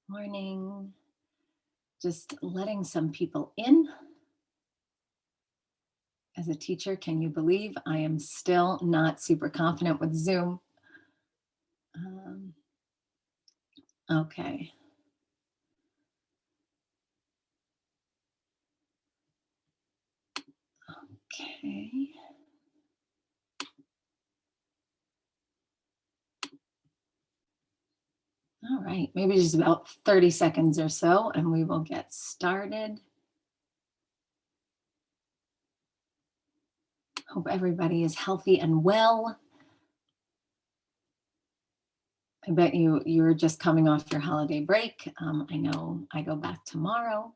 Morning. Just letting some people in. As a teacher, can you believe I am still not super confident with Zoom? Um, okay. Okay. All right, maybe just about 30 seconds or so, and we will get started. Hope everybody is healthy and well. I bet you're just coming off your holiday break. I know I go back tomorrow.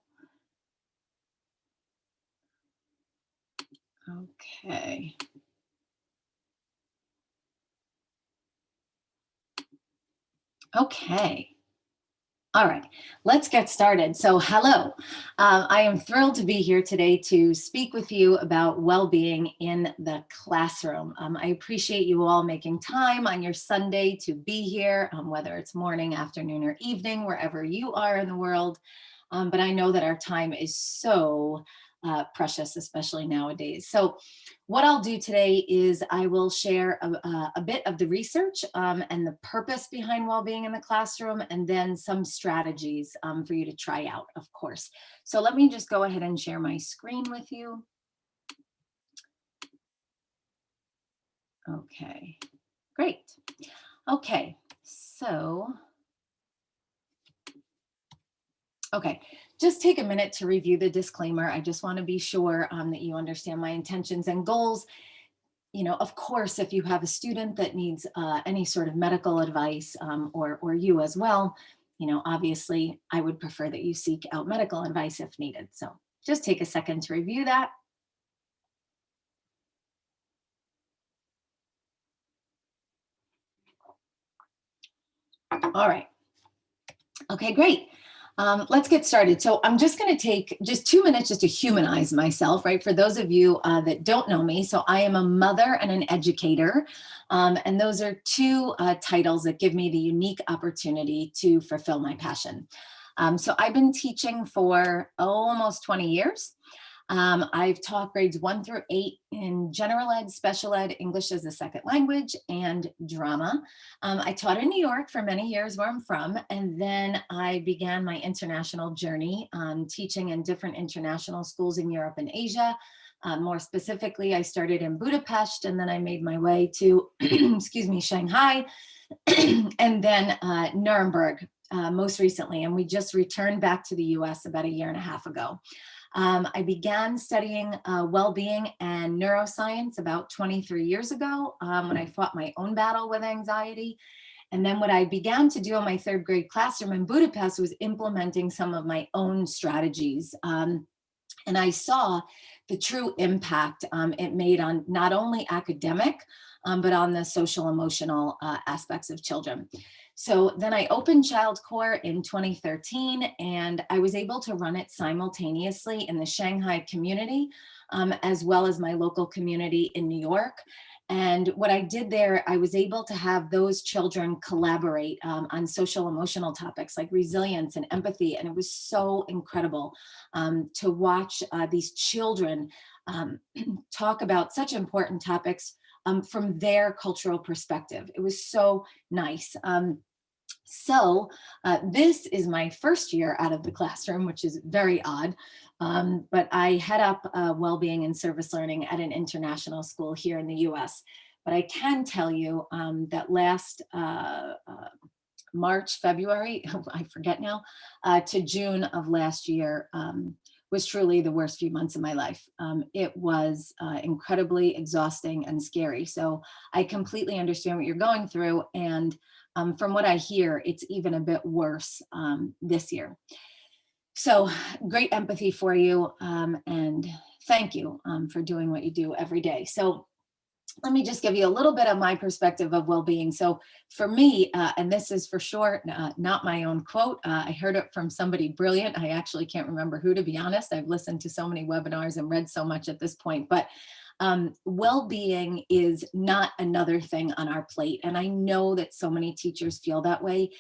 Okay. Okay. All right, let's get started. So hello, I am thrilled to be here today to speak with you about well-being in the classroom. I appreciate you all making time on your Sunday to be here, whether it's morning, afternoon, or evening, wherever you are in the world. But I know that our time is so precious, especially nowadays. So what I'll do today is I will share a bit of the research and the purpose behind well-being in the classroom, and then some strategies for you to try out, of course. So let me just go ahead and share my screen with you. Okay, great. Okay, so okay, just take a minute to review the disclaimer. I just want to be sure that you understand my intentions and goals. Of course, if you have a student that needs any sort of medical advice, or you as well, obviously I would prefer that you seek out medical advice if needed. So just take a second to review that. All right. Okay, great. Let's get started. So I'm just going to take just 2 minutes just to humanize myself, right? For those of you that don't know me, so I am a mother and an educator. And those are two titles that give me the unique opportunity to fulfill my passion. So I've been teaching for almost 20 years. I've taught grades 1 through 8 in general ed, special ed, English as a second language, and drama. I taught in New York for many years, where I'm from, and then I began my international journey, teaching in different international schools in Europe and Asia. More specifically, I started in Budapest, and then I made my way to, excuse me, Shanghai, and then Nuremberg most recently. And we just returned back to the US about a year and a half ago. I began studying well-being and neuroscience about 23 years ago when I fought my own battle with anxiety. And then what I began to do in my third grade classroom in Budapest was implementing some of my own strategies. And I saw the true impact it made on not only academic, but on the social emotional aspects of children. So then I opened Child Core in 2013, and I was able to run it simultaneously in the Shanghai community, as well as my local community in New York. And what I did there, I was able to have those children collaborate on social emotional topics like resilience and empathy. And it was so incredible to watch these children talk about such important topics from their cultural perspective. It was so nice. So this is my first year out of the classroom, which is very odd. But I head up well-being and service learning at an international school here in the US. But I can tell you that last March, February, I forget now, to June of last year was truly the worst few months of my life. It was incredibly exhausting and scary. So I completely understand what you're going through. And from what I hear, it's even a bit worse this year. So great empathy for you, and thank you for doing what you do every day. So let me just give you a little bit of my perspective of well-being. So for me, and this is for sure not my own quote, I heard it from somebody brilliant. I actually can't remember who, to be honest. I've listened to so many webinars and read so much at this point, but well-being is not another thing on our plate. And I know that so many teachers feel that way.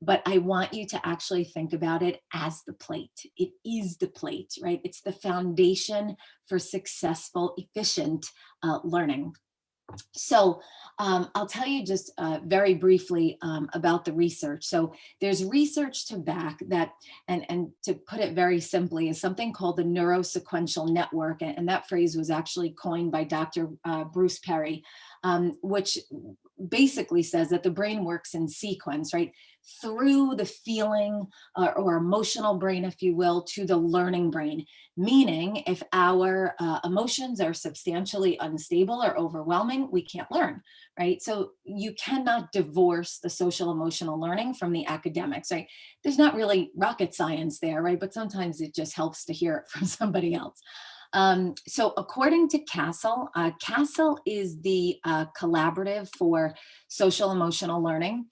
but I want you to actually think about it as the plate. It is the plate, right? It's the foundation for successful, efficient learning. So I'll tell you just very briefly about the research. So there's research to back that, and to put it very simply, is something called the neurosequential network. And that phrase was actually coined by Dr. Bruce Perry, which basically says that the brain works in sequence, right? Through the feeling or emotional brain, if you will, to the learning brain. Meaning, if our emotions are substantially unstable or overwhelming, we can't learn, right? So you cannot divorce the social emotional learning from the academics, right? There's not really rocket science there, right? But sometimes it just helps to hear it from somebody else. So according to Castle, Castle is the collaborative for social emotional learning.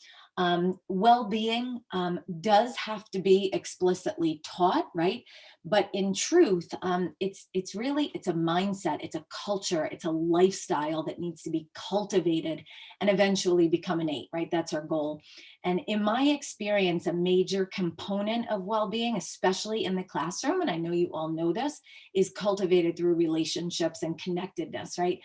Well-being does have to be explicitly taught, right? But in truth, it's really, it's a mindset, it's a culture, it's a lifestyle that needs to be cultivated and eventually become innate, right? That's our goal. And in my experience, a major component of well-being, especially in the classroom, and I know you all know this, is cultivated through relationships and connectedness, right?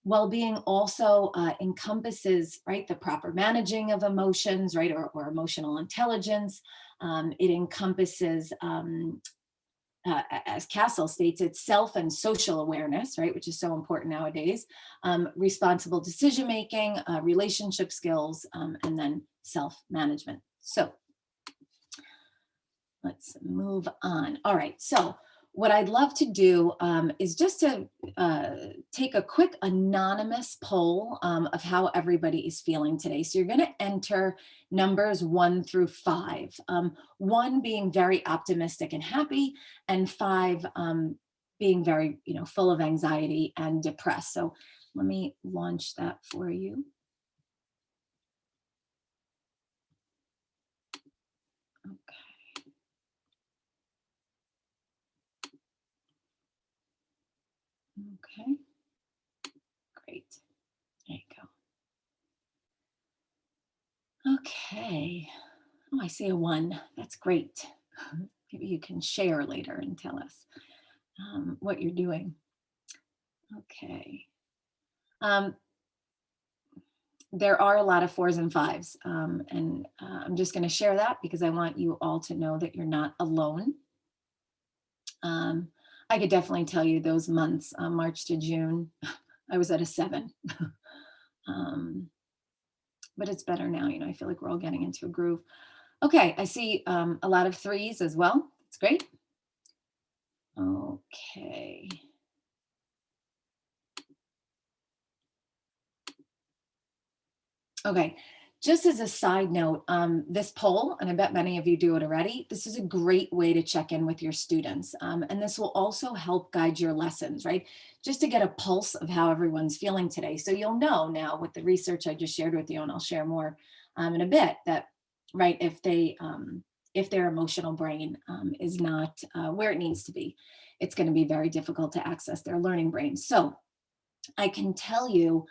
Well-being also encompasses, right, the proper managing of emotions, right, or emotional intelligence. It encompasses, as Castle states, it's self and social awareness, right, which is so important nowadays, responsible decision-making, relationship skills, and then self-management. So let's move on. All right, so what I'd love to do is just to take a quick anonymous poll of how everybody is feeling today. So you're going to enter numbers 1 through 5. 1 being very optimistic and happy, and 5 being very, full of anxiety and depressed. So let me launch that for you. Okay, great. There you go. Okay. Oh, I see a 1. That's great. Maybe you can share later and tell us what you're doing. Okay. Um, there are a lot of 4s and 5s, and I'm just going to share that because I want you all to know that you're not alone. I could definitely tell you those months, March to June, I was at a 7. But it's better now. I feel like we're all getting into a groove. Okay, I see a lot of 3s as well. It's great. Okay. Okay, just as a side note, this poll, and I bet many of you do it already, this is a great way to check in with your students. And this will also help guide your lessons, right? Just to get a pulse of how everyone's feeling today. So you'll know now with the research I just shared with you, and I'll share more in a bit, that, right, if their emotional brain is not where it needs to be, it's going to be very difficult to access their learning brain. So I can tell you,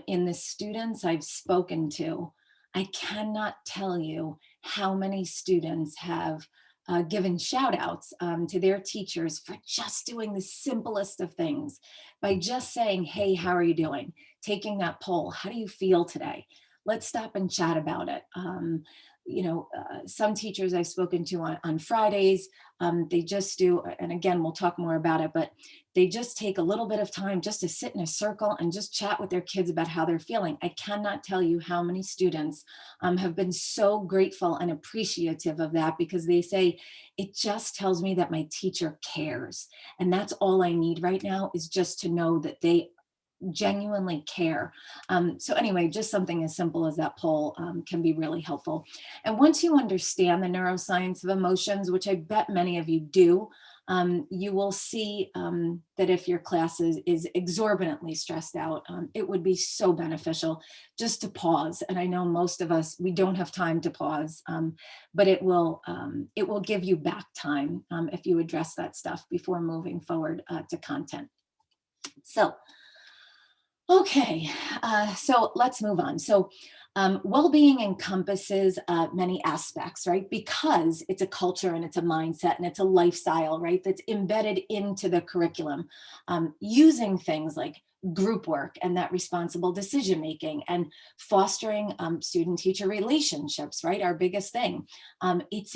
in the students I've spoken to, I cannot tell you how many students have given shout outs to their teachers for just doing the simplest of things, by just saying, hey, how are you doing? Taking that poll, how do you feel today? Let's stop and chat about it. Some teachers I've spoken to on Fridays, they just do, and again, we'll talk more about it, but they just take a little bit of time just to sit in a circle and just chat with their kids about how they're feeling. I cannot tell you how many students have been so grateful and appreciative of that, because they say, it just tells me that my teacher cares. And that's all I need right now, is just to know that they genuinely care. So anyway, just something as simple as that poll can be really helpful. And once you understand the neuroscience of emotions, which I bet many of you do, you will see that if your class is exorbitantly stressed out, it would be so beneficial just to pause. And I know most of us, we don't have time to pause, but it will give you back time if you address that stuff before moving forward to content. So, okay, so let's move on. So Well-being encompasses many aspects, right? Because it's a culture and it's a mindset and it's a lifestyle, right? That's embedded into the curriculum, using things like group work and that responsible decision making and fostering student-teacher relationships, right? Our biggest thing. It's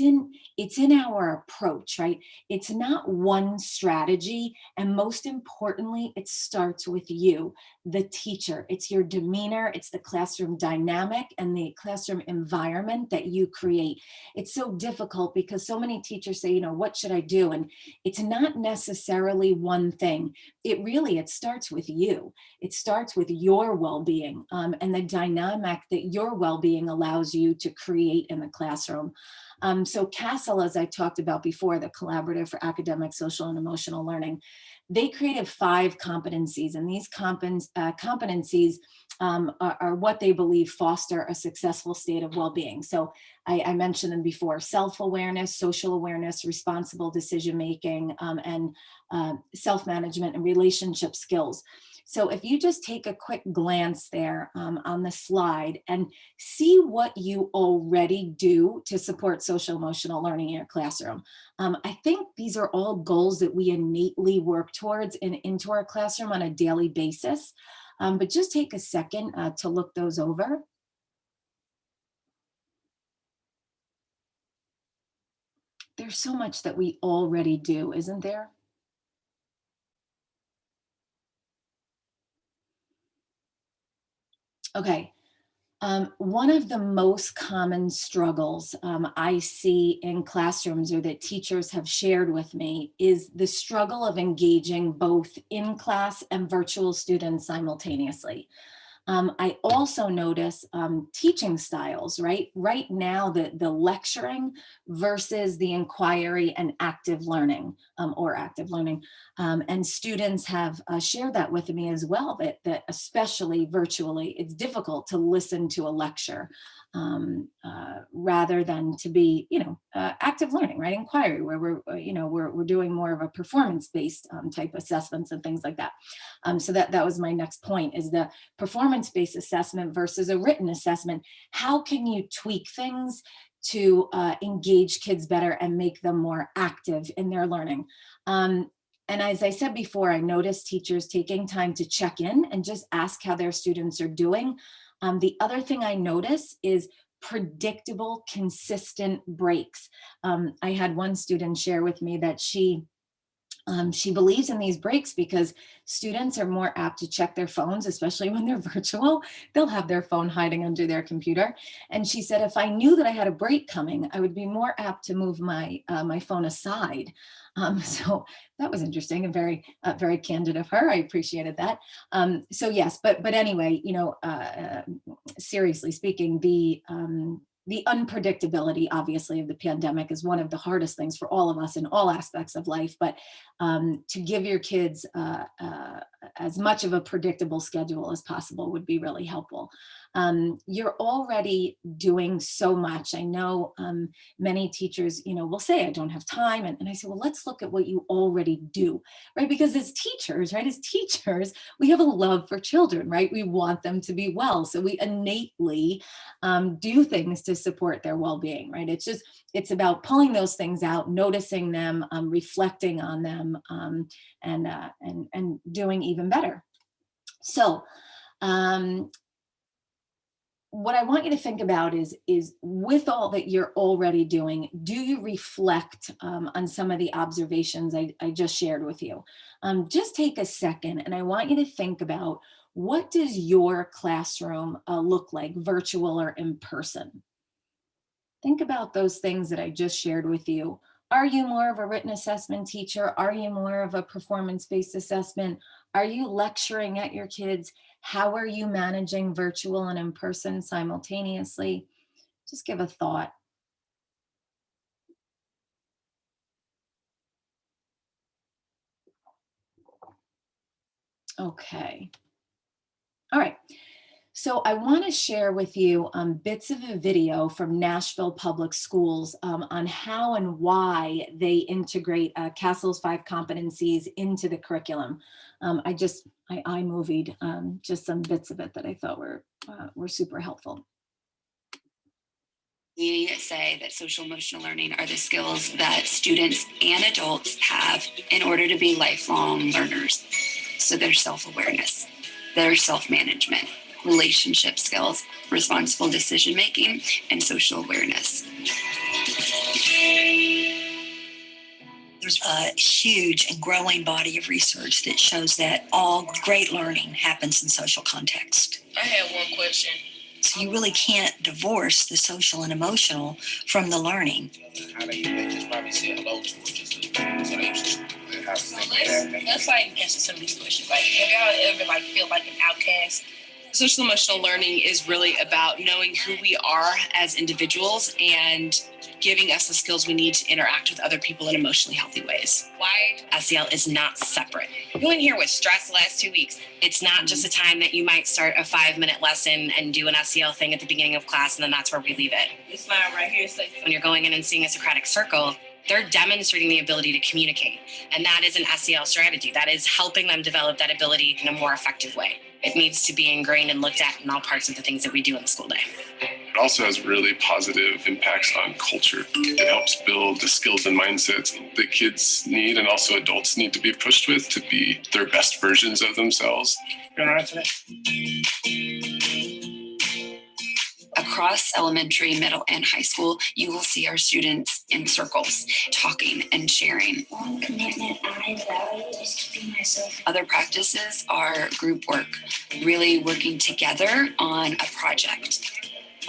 in our approach, right? It's not one strategy, and most importantly, it starts with you, the teacher. It's your demeanor, it's the classroom dynamic and the classroom environment that you create. It's so difficult because so many teachers say, what should I do? And it's not necessarily one thing. It starts with you. It starts with your well-being, and the dynamic that your well-being allows you to create in the classroom. So CASEL, as I talked about before, the Collaborative for Academic, Social, and Emotional Learning, they created 5 competencies, and these competencies are what they believe foster a successful state of well-being. So I mentioned them before: self-awareness, social awareness, responsible decision-making, and self-management and relationship skills. So if you just take a quick glance there on the slide and see what you already do to support social emotional learning in your classroom. I think these are all goals that we innately work towards into our classroom on a daily basis. But just take a second to look those over. There's so much that we already do, isn't there? Okay. One of the most common struggles I see in classrooms, or that teachers have shared with me, is the struggle of engaging both in class and virtual students simultaneously. I also notice teaching styles, right? Right now, the lecturing versus the inquiry and active learning, or active learning. And students have shared that with me as well, that especially virtually, it's difficult to listen to a lecture rather than to be, active learning, right? Inquiry, where we're doing more of a performance-based type assessments and things like that. So that was my next point: is the performance-based assessment versus a written assessment. How can you tweak things to engage kids better and make them more active in their learning? And as I said before, I noticed teachers taking time to check in and just ask how their students are doing. The other thing I notice is predictable, consistent breaks. I had one student share with me that she believes in these breaks because students are more apt to check their phones, especially when they're virtual. They'll have their phone hiding under their computer. And she said, if I knew that I had a break coming, I would be more apt to move my phone aside. So that was interesting and very candid of her. I appreciated that. So yes, but anyway, seriously speaking, the unpredictability, obviously, of the pandemic is one of the hardest things for all of us in all aspects of life. But to give your kids as much of a predictable schedule as possible would be really helpful. You're already doing so much. I know many teachers, will say, I don't have time. And I say, well, let's look at what you already do, right? Because as teachers, right, we have a love for children, right? We want them to be well. So we innately do things to support their well-being, right? It's about pulling those things out, noticing them, reflecting on them, and doing even better. So what I want you to think about is with all that you're already doing, do you reflect on some of the observations I just shared with you? Just take a second, and I want you to think about, what does your classroom look like, virtual or in person? Think about those things that I just shared with you. Are you more of a written assessment teacher? Are you more of a performance-based assessment? Are you lecturing at your kids? How are you managing virtual and in person simultaneously? Just give a thought. Okay. All right. So I want to share with you bits of a video from Nashville Public Schools on how and why they integrate Castle's 5 competencies into the curriculum. I iMovied just some bits of it that I thought were super helpful. We say that social emotional learning are the skills that students and adults have in order to be lifelong learners. So their self-awareness, their self-management, relationship skills, responsible decision making, and social awareness. There's a huge and growing body of research that shows that all great learning happens in social context. I have one question. So you really can't divorce the social and emotional from the learning. How they just probably say hello to it, that's like answer some of these questions. Like, have y'all ever like feel like an outcast? Social emotional learning is really about knowing who we are as individuals and giving us the skills we need to interact with other people in emotionally healthy ways. Why SEL is not separate. You in here with stress the last 2 weeks. It's not just a time that you might start a 5-minute lesson and do an SEL thing at the beginning of class, and then that's where we leave it. This line right here says When you're going in and seeing a Socratic circle, they're demonstrating the ability to communicate. And that is an SEL strategy. That is helping them develop that ability in a more effective way. It needs to be ingrained and looked at in all parts of the things that we do in the school day. It also has really positive impacts on culture. It helps build the skills and mindsets that kids need and also adults need to be pushed with to be their best versions of themselves. you want to answer that? Across elementary, middle, and high school, you will see our students in circles, talking and sharing. One commitment I value is to be myself. Other practices are group work, really working together on a project.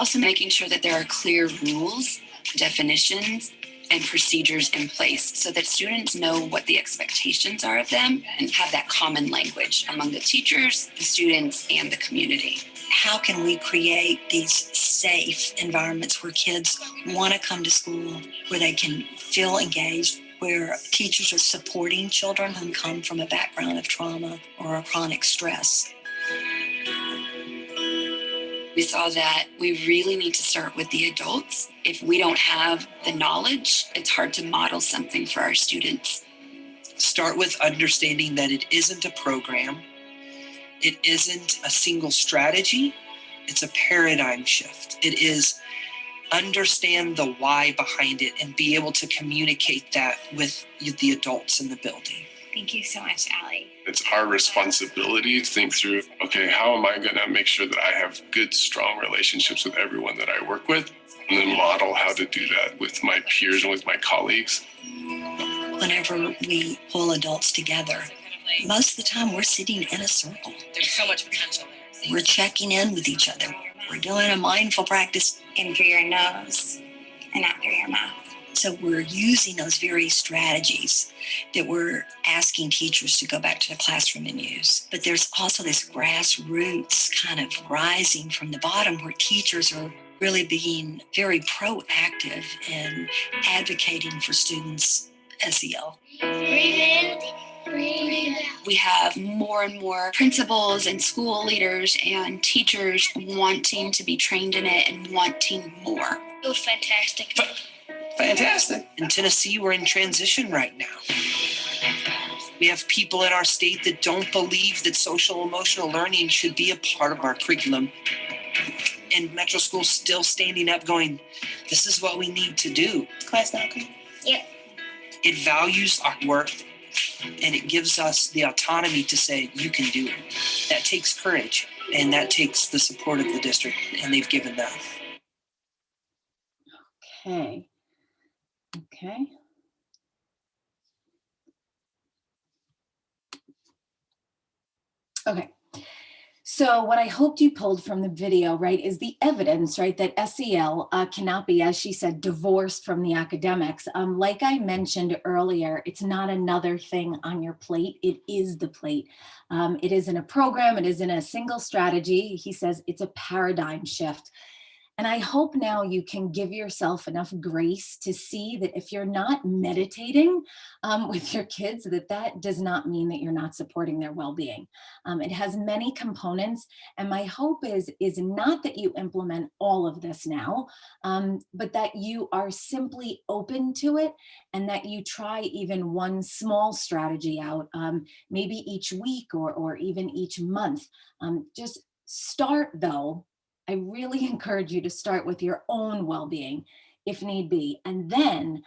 Also making sure that there are clear rules, definitions, and procedures in place so that students know what the expectations are of them and have that common language among the teachers, the students, and the community. How can we create these safe environments where kids want to come to school, where they can feel engaged, where teachers are supporting children who come from a background of trauma or a chronic stress? We saw that we really need to start with the adults. If we don't have the knowledge, it's hard to model something for our students. Start with understanding that it isn't a program. It isn't a single strategy. It's a paradigm shift. It is understand the why behind it and be able to communicate that with the adults in the building. Thank you so much, Allie. It's our responsibility to think through, okay, how am I going to make sure that I have good, strong relationships with everyone that I work with, and then model how to do that with my peers and with my colleagues. Whenever we pull adults together, most of the time we're sitting in a circle. There's so much potential there. We're checking in with each other. We're doing a mindful practice. In through your nose and out through your mouth. So we're using those very strategies that we're asking teachers to go back to the classroom and use. But there's also this grassroots kind of rising from the bottom where teachers are really being very proactive in advocating for students' SEL. Breathe in, breathe out. We have more and more principals and school leaders and teachers wanting to be trained in it and wanting more. It was fantastic. Fantastic. In Tennessee, we're in transition right now. We have people in our state that don't believe that social emotional learning should be a part of our curriculum. And Metro School's still standing up going, this is what we need to do. Class outcome? Yep. It values our work and it gives us the autonomy to say, you can do it. That takes courage and that takes the support of the district, and they've given that. Okay. Okay. Okay. So what I hoped you pulled from the video, right, is the evidence, right, that SEL cannot be, as she said, divorced from the academics. Like I mentioned earlier, it's not another thing on your plate. It is the plate. It isn't a program. It isn't a single strategy. He says it's a paradigm shift. And I hope now you can give yourself enough grace to see that if you're not meditating with your kids, that does not mean that you're not supporting their well-being. It has many components, and my hope is not that you implement all of this now, but that you are simply open to it and that you try even one small strategy out, maybe each week or even each month. Just start though I really encourage you to start with your own well-being if need be, and then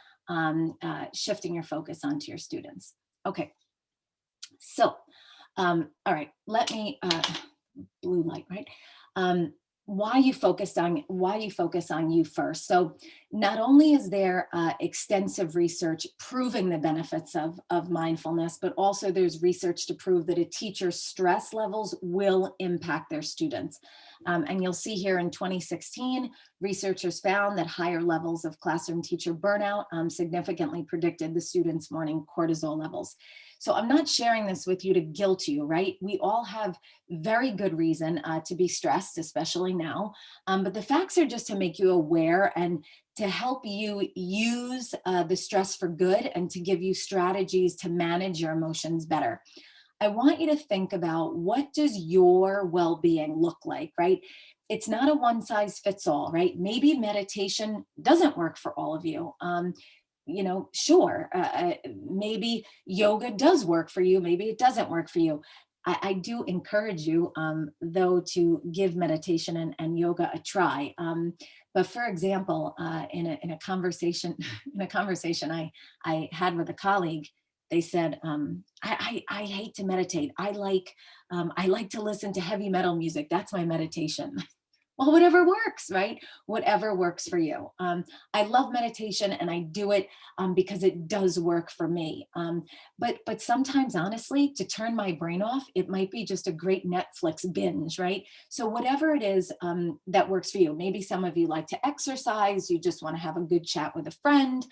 shifting your focus onto your students. Okay, so, all right, let me, blue light, right? Um, why you focus on you first. So not only is there extensive research proving the benefits of mindfulness, but also there's research to prove that a teacher's stress levels will impact their students. And you'll see here in 2016, researchers found that higher levels of classroom teacher burnout significantly predicted the students' morning cortisol levels. So I'm not sharing this with you to guilt you, right? We all have very good reason to be stressed, especially now. But the facts are just to make you aware and to help you use the stress for good and to give you strategies to manage your emotions better. I want you to think about, what does your well-being look like, right? It's not a one size fits all, right? Maybe meditation doesn't work for all of you. Sure, maybe yoga does work for you, maybe it doesn't work for you. I do encourage you, though, to give meditation and yoga a try. But for example, in a conversation, I had with a colleague, they said, I hate to meditate. I like to listen to heavy metal music. That's my meditation. Well, whatever works, right? Whatever works for you. I love meditation and I do it because it does work for me. But sometimes, honestly, to turn my brain off, it might be just a great Netflix binge, right? So whatever it is that works for you. Maybe some of you like to exercise. You just want to have a good chat with a friend.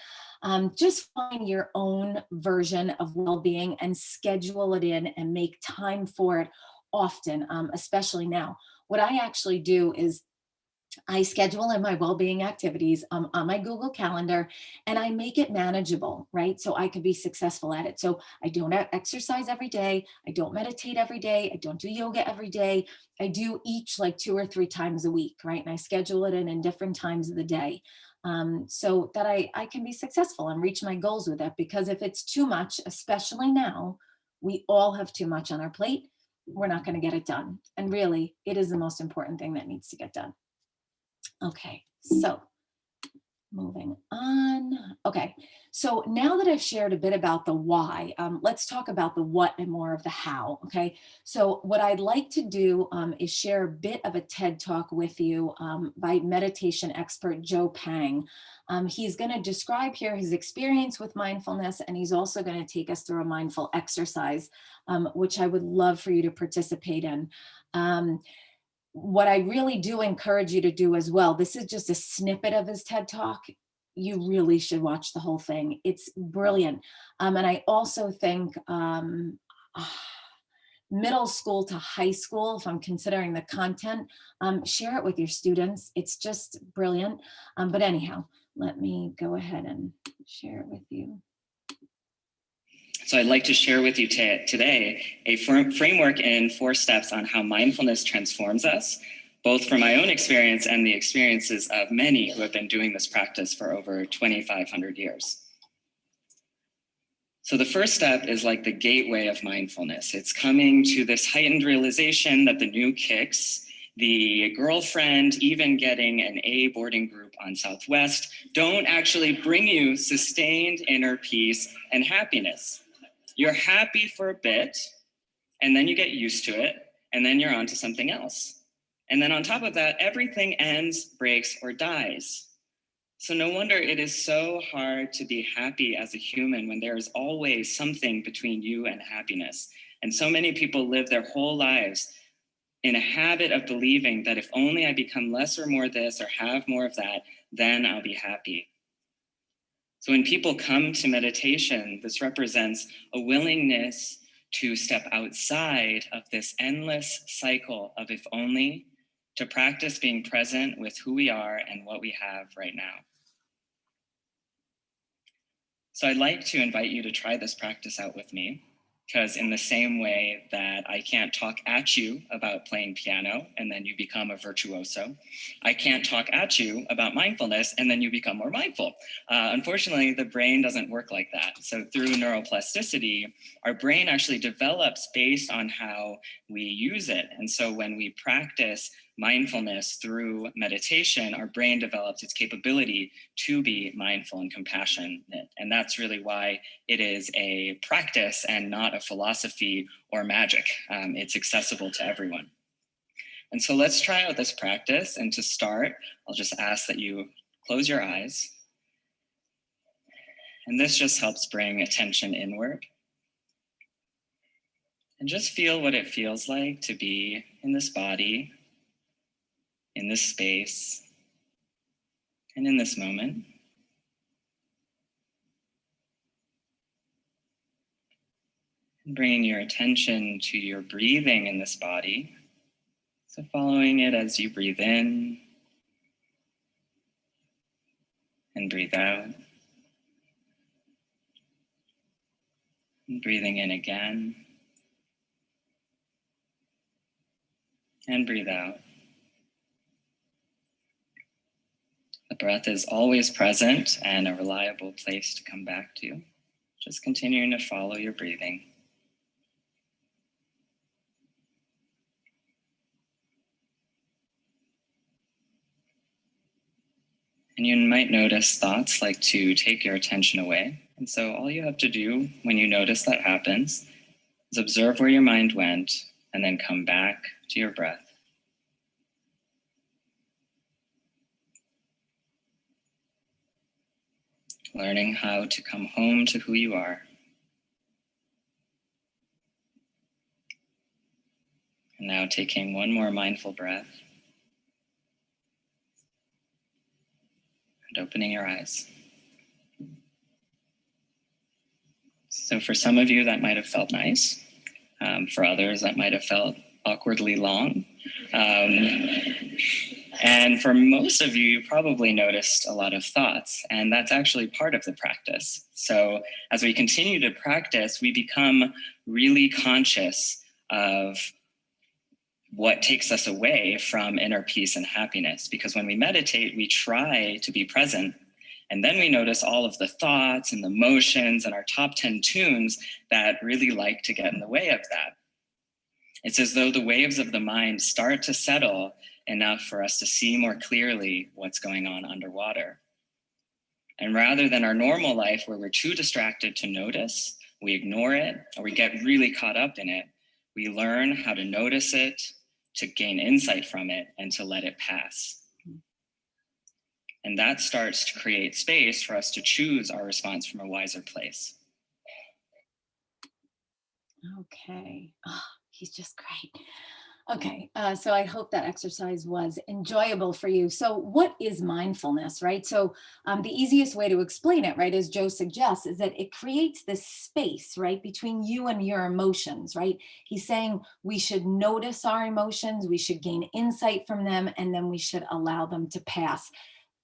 Just find your own version of well-being and schedule it in and make time for it often, especially now. What I actually do is I schedule in my well-being activities on my Google Calendar, and I make it manageable, right? So I can be successful at it. So I don't exercise every day. I don't meditate every day. I don't do yoga every day. I do each like 2 or 3 times a week, right? And I schedule it in different times of the day, so that I can be successful and reach my goals with it. Because if it's too much, especially now, we all have too much on our plate. We're not going to get it done. And really, it is the most important thing that needs to get done. Okay, so moving on. Okay, so now that I've shared a bit about the why, let's talk about the what and more of the how. Okay, so what I'd like to do is share a bit of a TED Talk with you by meditation expert Joe Pang. He's going to describe here his experience with mindfulness, and he's also going to take us through a mindful exercise, which I would love for you to participate in. What I really do encourage you to do as well, this is just a snippet of his TED Talk. You really should watch the whole thing. It's brilliant. And I also think middle school to high school, if I'm considering the content, share it with your students. It's just brilliant. But anyhow, let me go ahead and share it with you. So I'd like to share with you today a framework in 4 steps on how mindfulness transforms us, both from my own experience and the experiences of many who have been doing this practice for over 2,500 years. So the first step is like the gateway of mindfulness. It's coming to this heightened realization that the new kicks, the girlfriend, even getting an A boarding group on Southwest, don't actually bring you sustained inner peace and happiness. You're happy for a bit, and then you get used to it, and then you're on to something else. And then on top of that, everything ends, breaks, or dies. So no wonder it is so hard to be happy as a human when there is always something between you and happiness. And so many people live their whole lives in a habit of believing that if only I become less or more this or have more of that, then I'll be happy. So when people come to meditation, this represents a willingness to step outside of this endless cycle of if only, to practice being present with who we are and what we have right now. So I'd like to invite you to try this practice out with me, because in the same way that I can't talk at you about playing piano and then you become a virtuoso, I can't talk at you about mindfulness and then you become more mindful. Unfortunately, the brain doesn't work like that. So through neuroplasticity, our brain actually develops based on how we use it. And so when we practice mindfulness through meditation, our brain develops its capability to be mindful and compassionate. And that's really why it is a practice and not a philosophy or magic. It's accessible to everyone. And so let's try out this practice. And to start, I'll just ask that you close your eyes. And this just helps bring attention inward. And just feel what it feels like to be in this body, in this space, and in this moment. And bringing your attention to your breathing in this body. So following it as you breathe in and breathe out. And breathing in again. And breathe out. The breath is always present and a reliable place to come back to. Just continuing to follow your breathing. And you might notice thoughts like to take your attention away. And so all you have to do when you notice that happens is observe where your mind went and then come back to your breath. Learning how to come home to who you are. And now taking one more mindful breath. And opening your eyes. So for some of you, that might have felt nice. For others, that might have felt awkwardly long. And for most of you, you probably noticed a lot of thoughts, and that's actually part of the practice. So as we continue to practice, we become really conscious of what takes us away from inner peace and happiness. Because when we meditate, we try to be present. And then we notice all of the thoughts and the emotions and our top 10 tunes that really like to get in the way of that. It's as though the waves of the mind start to settle enough for us to see more clearly what's going on underwater. And rather than our normal life where we're too distracted to notice, we ignore it, or we get really caught up in it, we learn how to notice it, to gain insight from it, and to let it pass. And that starts to create space for us to choose our response from a wiser place. Okay. Oh, he's just great. Okay, so I hope that exercise was enjoyable for you. So what is mindfulness, right? So the easiest way to explain it, right, as Joe suggests, is that it creates this space, right, between you and your emotions, right? He's saying we should notice our emotions, we should gain insight from them, and then we should allow them to pass.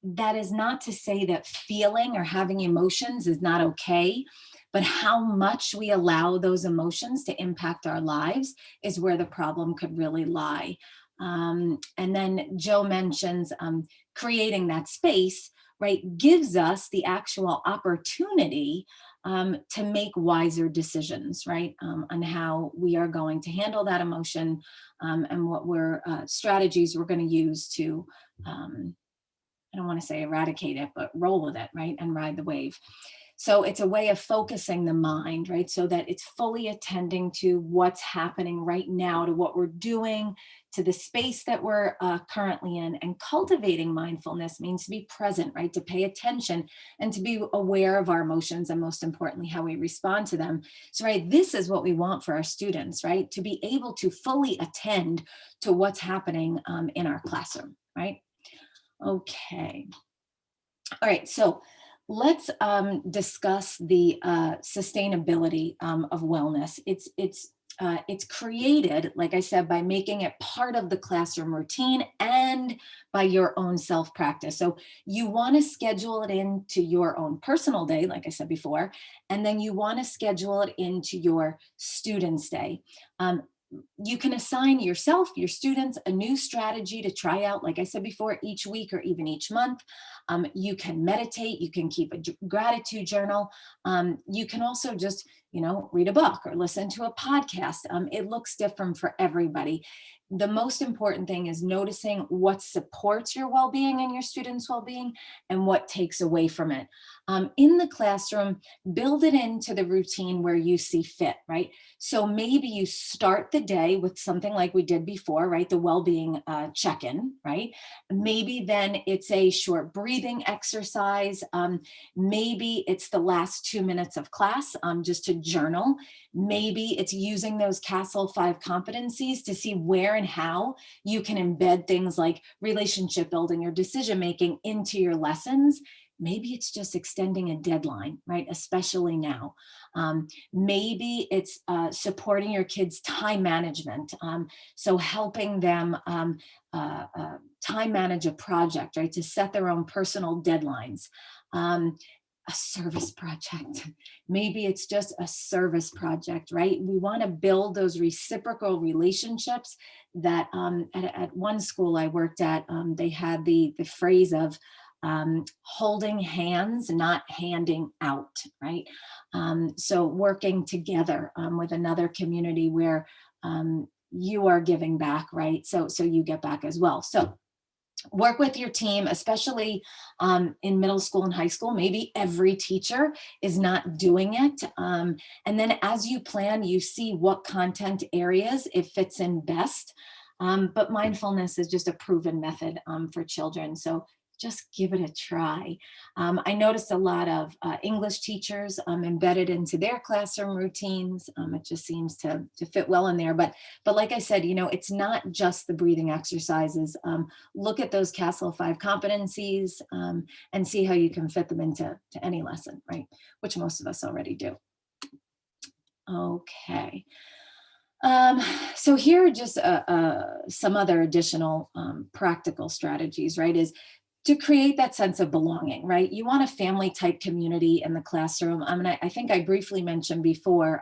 That is not to say that feeling or having emotions is not okay, but how much we allow those emotions to impact our lives is where the problem could really lie. And then Joe mentions creating that space, right, gives us the actual opportunity to make wiser decisions, right, on how we are going to handle that emotion and what strategies we're going to use to I don't want to say eradicate it, but roll with it, right? And ride the wave. So it's a way of focusing the mind, right? So that it's fully attending to what's happening right now, to what we're doing, to the space that we're currently in. And cultivating mindfulness means to be present, right? To pay attention and to be aware of our emotions and most importantly, how we respond to them. So, right, this is what we want for our students, right? To be able to fully attend to what's happening in our classroom, right? Okay. All right. So let's discuss the sustainability of wellness. It's created, like I said, by making it part of the classroom routine and by your own self-practice. So you want to schedule it into your own personal day, like I said before, and then you want to schedule it into your student's day. You can assign yourself, your students, a new strategy to try out, like I said before, each week or even each month. You can meditate, you can keep a gratitude journal. You can also just, read a book or listen to a podcast. It looks different for everybody. The most important thing is noticing what supports your well-being and your students' well-being and what takes away from it. In the classroom, build it into the routine where you see fit, right? So maybe you start the day with something like we did before, right? The well-being check-in, right? Maybe then it's a short breathing exercise. Maybe it's the last 2 minutes of class just to journal. Maybe it's using those Castle 5 competencies to see where and how you can embed things like relationship building or decision making into your lessons. Maybe it's just extending a deadline, right? Especially now. Maybe it's supporting your kids' time management. So helping them time manage a project, right? To set their own personal deadlines. A service project. Maybe it's just a service project, right? We want to build those reciprocal relationships that at one school I worked at, they had the phrase of holding hands, not handing out, right? So working together with another community where you are giving back, right? So you get back as well. So work with your team, especially in middle school and high school. Maybe every teacher is not doing it. And then as you plan, you see what content areas it fits in best. But mindfulness is just a proven method for children. So just give it a try. I noticed a lot of English teachers embedded into their classroom routines. It just seems to fit well in there. But like I said, it's not just the breathing exercises. Look at those Castle 5 competencies and see how you can fit them into any lesson, right? Which most of us already do. Okay. So here are just some other additional practical strategies, right? Is to create that sense of belonging, right? You want a family type community in the classroom. I think I briefly mentioned before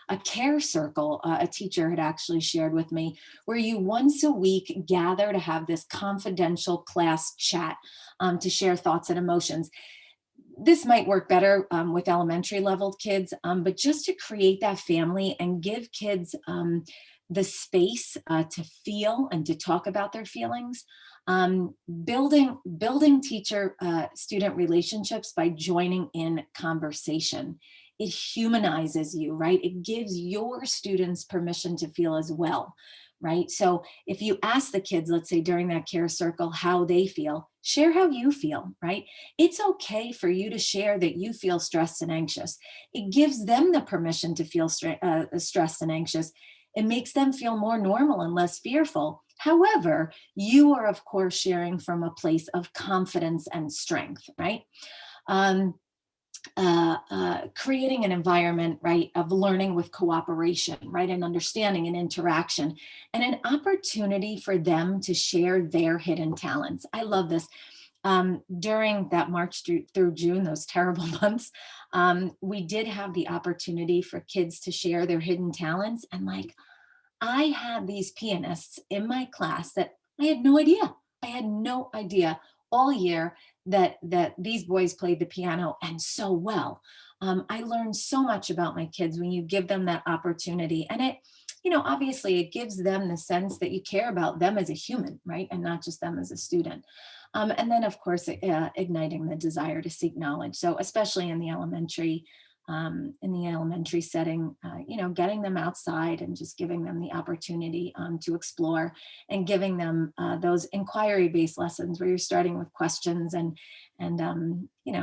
a care circle, a teacher had actually shared with me, where you once a week gather to have this confidential class chat to share thoughts and emotions. This might work better with elementary level kids, but just to create that family and give kids the space to feel and to talk about their feelings. Building teacher student relationships by joining in conversation. It humanizes you, right? It gives your students permission to feel as well, right? So if you ask the kids, let's say during that care circle, how they feel, share how you feel, right? It's okay for you to share that you feel stressed and anxious. It gives them the permission to feel stressed and anxious. It makes them feel more normal and less fearful. However, you are, of course, sharing from a place of confidence and strength, right? Creating an environment, right, of learning with cooperation, right, and understanding and interaction, and an opportunity for them to share their hidden talents. I love this. During that March through June, those terrible months, we did have the opportunity for kids to share their hidden talents. And like, I had these pianists in my class that I had no idea. I had no idea all year that these boys played the piano and so well. I learned so much about my kids when you give them that opportunity. And it, obviously it gives them the sense that you care about them as a human, right? And not just them as a student. And then of course, igniting the desire to seek knowledge. So especially in the elementary setting, getting them outside and just giving them the opportunity to explore and giving them those inquiry-based lessons where you're starting with questions and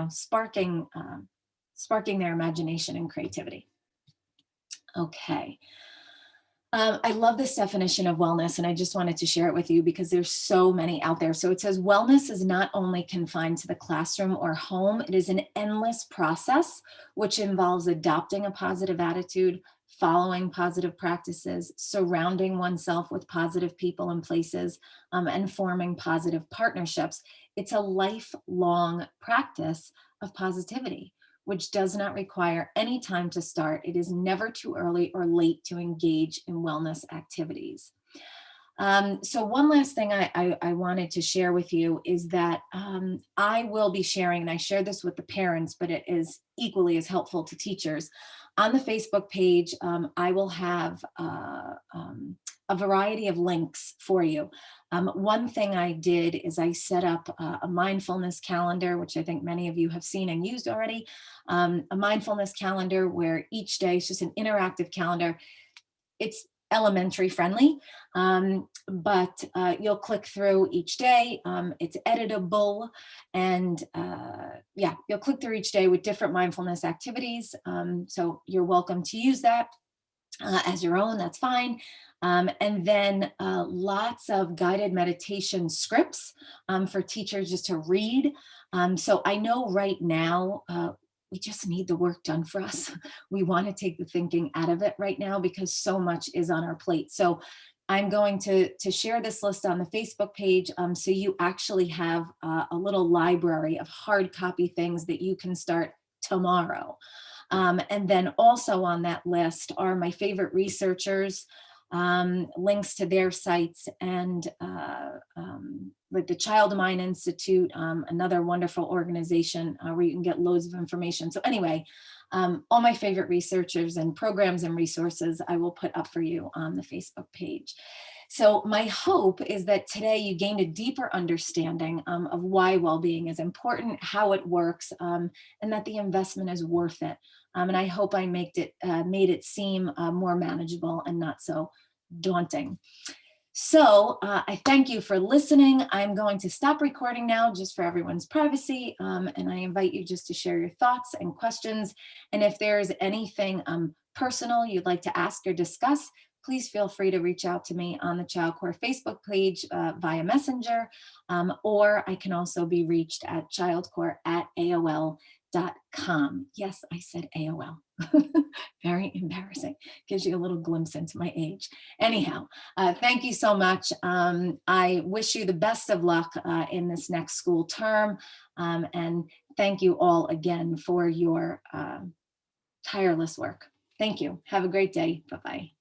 sparking their imagination and creativity. Okay. I love this definition of wellness, and I just wanted to share it with you because there's so many out there. So it says wellness is not only confined to the classroom or home, it is an endless process which involves adopting a positive attitude, following positive practices, surrounding oneself with positive people and places, and forming positive partnerships. It's a lifelong practice of positivity, which does not require any time to start. It is never too early or late to engage in wellness activities. So one last thing I wanted to share with you is that I will be sharing, and I share this with the parents, but it is equally as helpful to teachers. On the Facebook page, I will have a variety of links for you. One thing I did is I set up a mindfulness calendar, which I think many of you have seen and used already. A mindfulness calendar where each day is just an interactive calendar. It's elementary friendly, but you'll click through each day. It's editable, and yeah, you'll click through each day with different mindfulness activities. So you're welcome to use that as your own, that's fine. And then lots of guided meditation scripts for teachers just to read. So I know right now, we just need the work done for us. We want to take the thinking out of it right now because so much is on our plate. So I'm going to share this list on the Facebook page, so you actually have a little library of hard copy things that you can start tomorrow. And then also on that list are my favorite researchers, links to their sites, and like the Child Mind Institute, another wonderful organization where you can get loads of information. So anyway, all my favorite researchers and programs and resources I will put up for you on the Facebook page. So my hope is that today you gained a deeper understanding of why well-being is important, how it works, and that the investment is worth it. And I hope I made it seem more manageable and not so daunting. So I thank you for listening. I'm going to stop recording now just for everyone's privacy. And I invite you just to share your thoughts and questions. And if there's anything personal you'd like to ask or discuss, please feel free to reach out to me on the Child Core Facebook page via Messenger, or I can also be reached at childcore@aol.com. Yes, I said AOL. Very embarrassing. Gives you a little glimpse into my age. Anyhow, thank you so much. I wish you the best of luck in this next school term. And thank you all again for your tireless work. Thank you. Have a great day. Bye-bye.